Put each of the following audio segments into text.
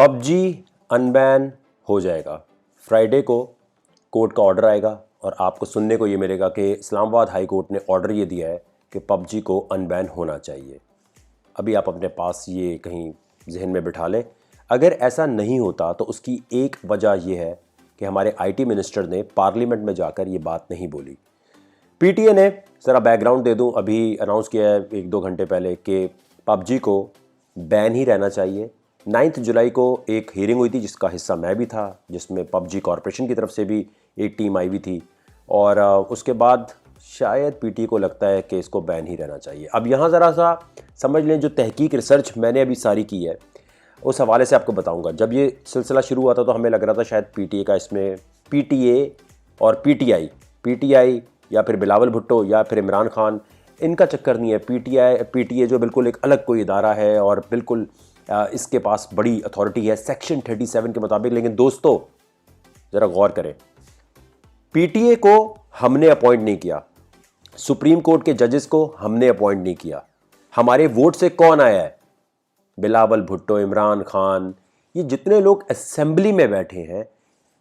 PUBG unban हो जाएगा। Friday को कोर्ट का ऑर्डर आएगा और आपको सुनने को ये मिलेगा कि इस्लामाबाद हाई कोर्ट ने ऑर्डर ये दिया है कि पबजी को अनबैन होना चाहिए। अभी आप अपने पास ये कहीं जहन में बिठा लें। अगर ऐसा नहीं होता तो उसकी एक वजह यह है कि हमारे आईटी मिनिस्टर ने पार्लियामेंट में जाकर ये बात नहीं बोली। पीटीए ने, ज़रा बैकग्राउंड दे दूं, अभी अनाउंस किया है 1-2 घंटे पहले कि पबजी को बैन ही रहना चाहिए। 9 जुलाई को एक हियरिंग हुई थी जिसका हिस्सा मैं भी था, जिसमें पबजी कॉरपोरेशन की तरफ से भी एक टीम आई हुई थी और उसके बाद शायद पीटीए को लगता है कि इसको बैन ही रहना चाहिए। अब यहाँ ज़रा सा समझ लें, जो तहकीक रिसर्च मैंने अभी सारी की है उस हवाले से आपको बताऊंगा। जब ये सिलसिला शुरू हुआ था तो हमें लग रहा था शायद पीटीए का इसमें पीटीए और पीटीआई या फिर बिलावल भुट्टो या फिर इमरान खान, इनका चक्कर नहीं है। पीटीए जो बिल्कुल एक अलग कोई इदारा है और बिल्कुल इसके पास बड़ी अथॉरिटी है सेक्शन 37 के मुताबिक। लेकिन दोस्तों ज़रा गौर करें, पीटीए को हमने अपॉइंट नहीं किया, सुप्रीम कोर्ट के जजेस को हमने अपॉइंट नहीं किया। हमारे वोट से कौन आया है? बिलावल भुट्टो, इमरान खान, ये जितने लोग असेंबली में बैठे हैं,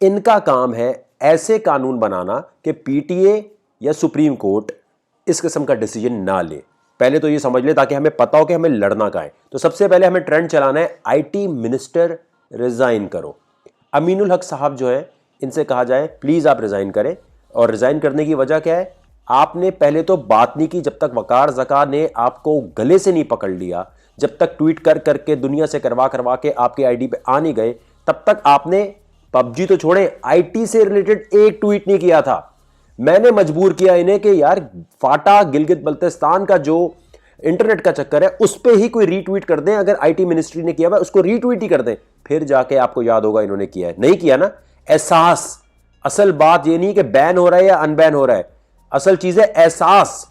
इनका काम है ऐसे कानून बनाना कि पीटीए या सुप्रीम कोर्ट इस किस्म का डिसीजन ना ले। पहले तो ये समझ ले ताकि हमें पता हो कि हमें लड़ना कहाँ है। तो सबसे पहले हमें ट्रेंड चलाना है, आईटी मिनिस्टर रिजाइन करो। अमीनुल हक साहब जो है, इनसे कहा जाए प्लीज आप रिजाइन करें। और रिजाइन करने की वजह क्या है? आपने पहले तो बात नहीं की जब तक वकार ज़का ने आपको गले से नहीं पकड़ लिया, जब तक ट्वीट कर करके दुनिया से करवा करवा के आपके आईडी पे आ नहीं गए, तब तक आपने पबजी तो छोड़े, आईटी से रिलेटेड एक ट्वीट नहीं किया था। मैंने मजबूर किया इन्हें कि यार फाटा गिलगित बल्तिस्तान का जो इंटरनेट का चक्कर है उस पर ही कोई रीट्वीट कर दें। अगर आईटी मिनिस्ट्री ने किया हुआ उसको रीट्वीट ही कर दें, फिर जाके आपको याद होगा इन्होंने किया है। नहीं किया ना। एहसास, असल बात ये नहीं कि बैन हो रहा है या अनबैन हो रहा है, असल चीज है एहसास।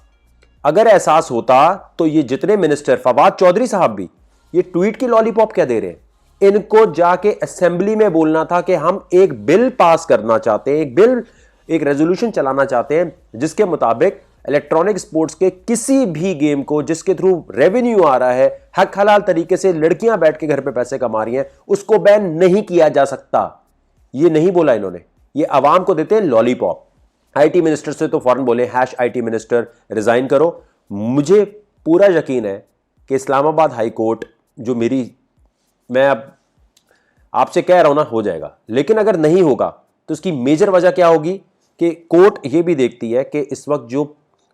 अगर एहसास होता तो ये जितने मिनिस्टर, फवाद चौधरी साहब भी ये ट्वीट की लॉलीपॉप क्या दे रहे हैं? इनको जाके असेंबली में बोलना था कि हम एक बिल पास करना चाहते हैं, एक रेजोल्यूशन चलाना चाहते हैं जिसके मुताबिक इलेक्ट्रॉनिक स्पोर्ट्स के किसी भी गेम को जिसके थ्रू रेवेन्यू आ रहा है, हक हलाल तरीके से लड़कियां बैठ के घर पे पैसे कमा रही हैं, उसको बैन नहीं किया जा सकता। ये नहीं बोला इन्होंने, ये आवाम को देते हैं लॉलीपॉप। आईटी मिनिस्टर से तो फौरन बोले #आईटी मिनिस्टर रिजाइन करो। मुझे पूरा यकीन है कि इस्लामाबाद हाई कोर्ट जो मैं अब आपसे कह रहा हूं ना, हो जाएगा। लेकिन अगर नहीं होगा तो इसकी मेजर वजह क्या होगी कि कोर्ट ये भी देखती है कि इस वक्त जो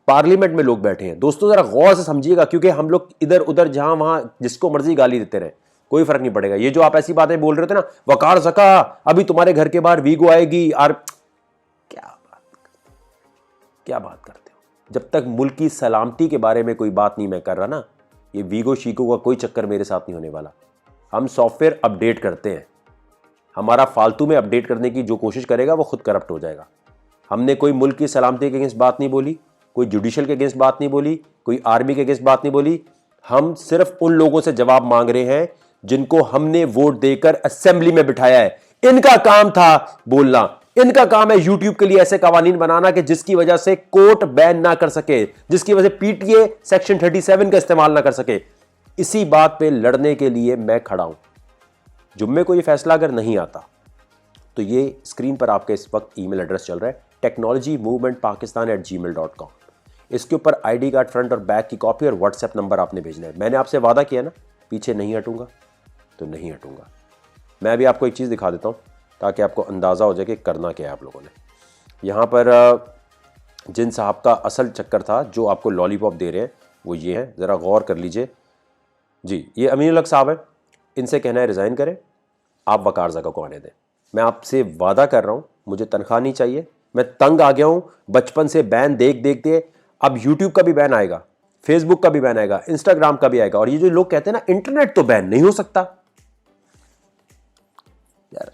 पार्लियामेंट में लोग बैठे हैं, दोस्तों जरा गौर से समझिएगा, क्योंकि हम लोग इधर उधर जहां वहां जिसको मर्जी गाली देते रहे, कोई फर्क नहीं पड़ेगा। ये जो आप ऐसी बातें बोल रहे थे ना, वकार ज़का अभी तुम्हारे घर के बाहर वीगो आएगी, और क्या बात करते हो? जब तक मुल्क की सलामती के बारे में कोई बात नहीं मैं कर रहा ना, ये वीगो शीगो का कोई चक्कर मेरे साथ नहीं होने वाला। हम सॉफ्टवेयर अपडेट करते हैं, हमारा फालतू में अपडेट करने की जो कोशिश करेगा वो खुद करप्ट हो जाएगा। हमने कोई मुल्क की सलामती के अगेंस्ट बात नहीं बोली, कोई जुडिशल के अगेंस्ट बात नहीं बोली, कोई आर्मी के अगेंस्ट बात नहीं बोली। हम सिर्फ उन लोगों से जवाब मांग रहे हैं जिनको हमने वोट देकर असेंबली में बिठाया है। इनका काम था बोलना, इनका काम है यूट्यूब के लिए ऐसे कवानीन बनाना कि जिसकी वजह से कोर्ट बैन ना कर सके, जिसकी वजह से पीटीए सेक्शन 37 का इस्तेमाल ना कर सके। इसी बात पे लड़ने के लिए मैं खड़ा हूं। जुम्मे को ये फैसला अगर नहीं आता तो ये स्क्रीन पर आपके इस वक्त ईमेल एड्रेस चल रहा है technologymovementpakistan@gmail.com। इसके ऊपर आईडी कार्ड फ्रंट और बैक की कॉपी और व्हाट्सएप नंबर आपने भेजना है। मैंने आपसे वादा किया ना, पीछे नहीं हटूंगा तो नहीं हटूंगा। मैं अभी आपको एक चीज़ दिखा देता हूं ताकि आपको अंदाज़ा हो जाए कि करना क्या है आप लोगों ने। यहाँ पर जिन साहब का असल चक्कर था जो आपको लॉलीपॉप दे रहे हैं वो ये है, ज़रा गौर कर लीजिए जी। ये अमीनुल हक साहब है, इनसे कहना है रिज़ाइन करें, आप वकार ज़का को आने दें। मैं आपसे वादा कर रहा हूँ, मुझे तनख्वाह नहीं चाहिए, मैं तंग आ गया हूँ बचपन से बैन देख देख के। अब यूट्यूब का भी बैन आएगा, फेसबुक का भी बैन आएगा, इंस्टाग्राम का भी आएगा। और ये जो लोग कहते हैं ना इंटरनेट तो बैन नहीं हो सकता, यार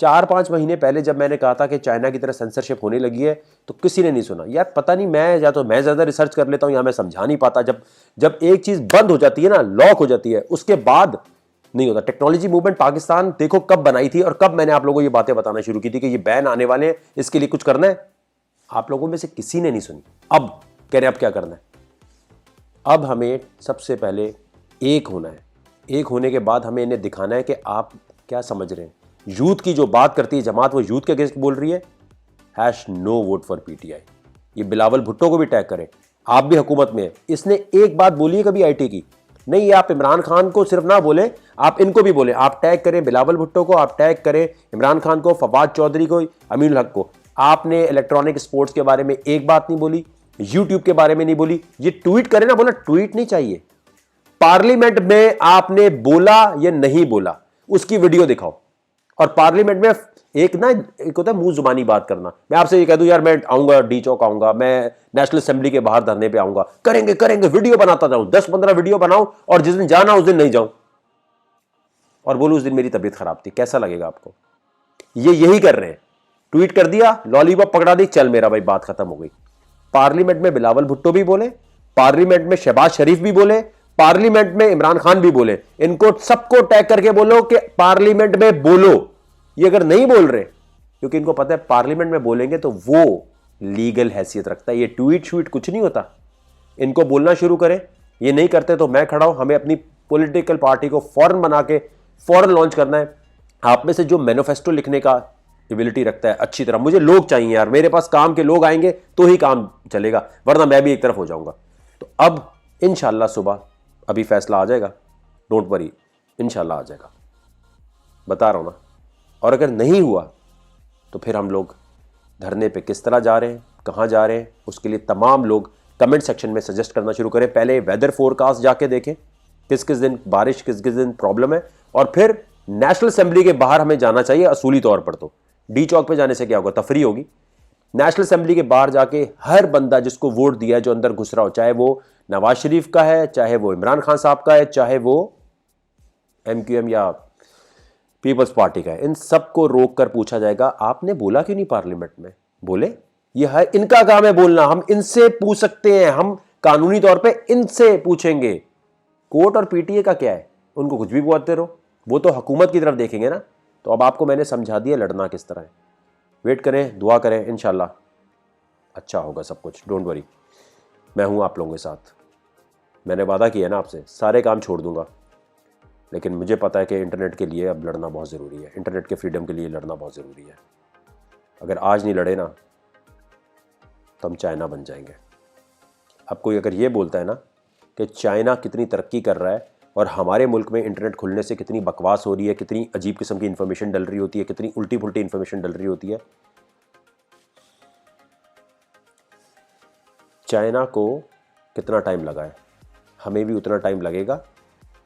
4-5 महीने पहले जब मैंने कहा था कि चाइना की तरह सेंसरशिप होने लगी है तो किसी ने नहीं सुना। यार पता नहीं, मैं या तो मैं ज़्यादा रिसर्च कर लेता हूँ या मैं समझा नहीं पाता। जब एक चीज़ बंद हो जाती है ना, लॉक हो जाती है, उसके बाद नहीं होता। टेक्नोलॉजी मूवमेंट पाकिस्तान देखो कब बनाई थी और कब मैंने आप लोगों को ये बातें बताना शुरू की थी कि ये बैन आने वाले हैं, इसके लिए कुछ करना है। आप लोगों में से किसी ने नहीं सुनी। अब कह रहे अब क्या करना है? अब हमें सबसे पहले एक होना है, एक होने के बाद हमें इन्हें दिखाना है कि आप क्या समझ रहे हैं। यूथ की जो बात करती है जमात, वो यूथ के अगेंस्ट बोल रही है। #No vote for PTI. ये बिलावल भुट्टो को भी टैग करें, आप भी हुकूमत में है। इसने एक बात बोली है कभी आईटी की नहीं? ये आप इमरान खान को सिर्फ ना बोले, आप इनको भी बोले। आप टैग करें बिलावल भुट्टो को, आप टैग करें इमरान खान को, फवाद चौधरी को, अमीनुल हक को। आपने इलेक्ट्रॉनिक स्पोर्ट्स के बारे में एक बात नहीं बोली, यूट्यूब के बारे में नहीं बोली। ये ट्वीट करें ना, बोला ट्वीट नहीं चाहिए। पार्लियामेंट में आपने बोला या नहीं बोला, उसकी वीडियो दिखाओ। और पार्लियामेंट में एक होता है मुंह जुबानी बात करना। मैं आपसे ये कह दूं यार मैं आऊंगा, डी चौक आऊंगा, मैं नेशनल असेंबली के बाहर धरने पे आऊंगा, करेंगे वीडियो बनाता जाऊं, 10-15 वीडियो बनाऊं, और जिस दिन जाना उस दिन नहीं जाऊं और बोलूं उस दिन मेरी तबीयत खराब थी। कैसा लगेगा आपको? ये यही कर रहे हैं। ट्वीट कर दिया, लॉलीपॉप पकड़ा दी, चल मेरा भाई बात खत्म हो गई। पार्लियामेंट में बिलावल भुट्टो भी बोले, पार्लियामेंट में शहबाज शरीफ भी बोले, पार्लियामेंट में इमरान खान भी बोले। इनको सबको टैग करके बोलो कि पार्लियामेंट में बोलो। ये अगर नहीं बोल रहे, क्योंकि इनको पता है पार्लियामेंट में बोलेंगे तो वो लीगल हैसियत रखता है। ये ट्वीट कुछ नहीं होता। इनको बोलना शुरू करें, ये नहीं करते तो मैं खड़ा हूं। हमें अपनी पॉलिटिकल पार्टी को फौरन बना के फौरन लॉन्च करना है। आप में से जो मैनिफेस्टो लिखने का एबिलिटी रखता है अच्छी तरह, मुझे लोग चाहिए यार, मेरे पास काम के लोग आएंगे तो ही काम चलेगा, वरना मैं भी एक तरफ हो जाऊंगा। तो अब इंशाल्लाह सुबह अभी फैसला आ जाएगा, डोंट वरी, इंशाल्लाह आ जाएगा, बता रहा हूं ना। और अगर नहीं हुआ तो फिर हम लोग धरने पे किस तरह जा रहे हैं, कहां जा रहे हैं, उसके लिए तमाम लोग कमेंट सेक्शन में सजेस्ट करना शुरू करें। पहले वेदर फोरकास्ट जाके देखें, किस किस दिन बारिश, किस किस दिन प्रॉब्लम है, और फिर नेशनल असेंबली के बाहर हमें जाना चाहिए असूली तौर पर। तो डी चौक पे जाने से क्या होगा, तफरी होगी। नेशनल असेंबली के बाहर जाके हर बंदा जिसको वोट दिया है, जो अंदर घुस रहा हो, चाहे वो नवाज शरीफ का है, चाहे वो इमरान खान साहब का है, चाहे वो MQM या पीपल्स पार्टी का है, इन सबको रोक कर पूछा जाएगा आपने बोला क्यों नहीं पार्लियामेंट में? बोले, ये है इनका काम है बोलना, हम इनसे पूछ सकते हैं, हम कानूनी तौर पे इनसे पूछेंगे। कोर्ट और पीटीए का क्या है, उनको कुछ भी बोलते रहो, वो तो हुकूमत की तरफ देखेंगे ना। तो अब आपको मैंने समझा दिया लड़ना किस तरह है। वेट करें, दुआ करें, इंशाल्लाह अच्छा होगा सब कुछ, डोंट वरी। मैं हूं आप लोगों के साथ। मैंने वादा किया ना आपसे, सारे काम छोड़ दूंगा, लेकिन मुझे पता है कि इंटरनेट के लिए अब लड़ना बहुत ज़रूरी है। इंटरनेट के फ्रीडम के लिए लड़ना बहुत ज़रूरी है। अगर आज नहीं लड़े ना तो हम चाइना बन जाएंगे। अब कोई अगर ये बोलता है ना कि चाइना कितनी तरक्की कर रहा है और हमारे मुल्क में इंटरनेट खुलने से कितनी बकवास हो रही है, कितनी अजीब किस्म की इंफॉर्मेशन डल रही होती है, कितनी उल्टी पुल्टी इंफॉर्मेशन डल रही होती है, चाइना को कितना टाइम लगा है, हमें भी उतना टाइम लगेगा।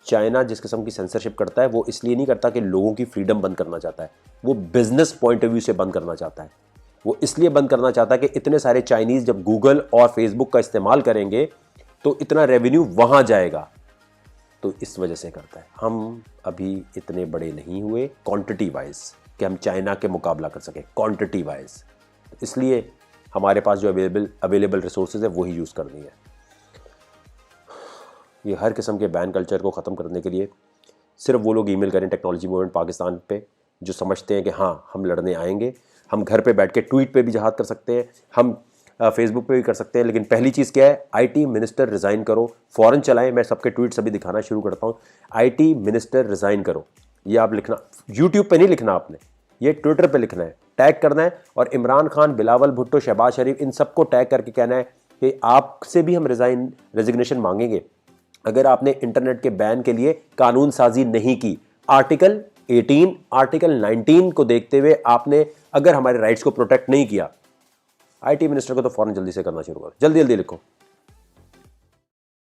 चाइना जिस किस्म की सेंसरशिप करता है वो इसलिए नहीं करता कि लोगों की फ्रीडम बंद करना चाहता है, वो बिजनेस पॉइंट ऑफ व्यू से बंद करना चाहता है। वो इसलिए बंद करना चाहता है कि इतने सारे चाइनीज़ जब गूगल और फेसबुक का इस्तेमाल करेंगे तो इतना रेवेन्यू वहाँ जाएगा, तो इस वजह से करता है। हम अभी इतने बड़े नहीं हुए क्वांटिटी वाइज कि हम चाइना के मुकाबला कर सकें क्वांटिटी वाइज, इसलिए हमारे पास जो अवेलेबल रिसोर्सेज है वही यूज़ करनी है। ये हर किस्म के बैन कल्चर को ख़त्म करने के लिए सिर्फ वो लोग ईमेल करें टेक्नोलॉजी मूवमेंट पाकिस्तान पे जो समझते हैं कि हाँ हम लड़ने आएंगे। हम घर पे बैठ के ट्वीट पे भी जहाद कर सकते हैं, हम फेसबुक पे भी कर सकते हैं, लेकिन पहली चीज़ क्या है, आईटी मिनिस्टर रिज़ाइन करो, फ़ौरन चलाएं। मैं सबके ट्वीट्स अभी दिखाना शुरू करता हूँ। आईटी मिनिस्टर रिज़ाइन करो, ये आप लिखना, यूट्यूब पे नहीं लिखना आपने, ये ट्विटर पे लिखना है, टैग करना है, और इमरान खान, बिलावल भुट्टो, शहबाज शरीफ, इन सबको टैग करके कहना है कि आपसे भी हम रेजिग्नेशन मांगेंगे अगर आपने इंटरनेट के बैन के लिए कानून साजी नहीं की। आर्टिकल 18, आर्टिकल 19 को देखते हुए आपने अगर हमारे राइट्स को प्रोटेक्ट नहीं किया, आईटी मिनिस्टर को तो फौरन जल्दी से करना शुरू करो, जल्दी जल्दी लिखो।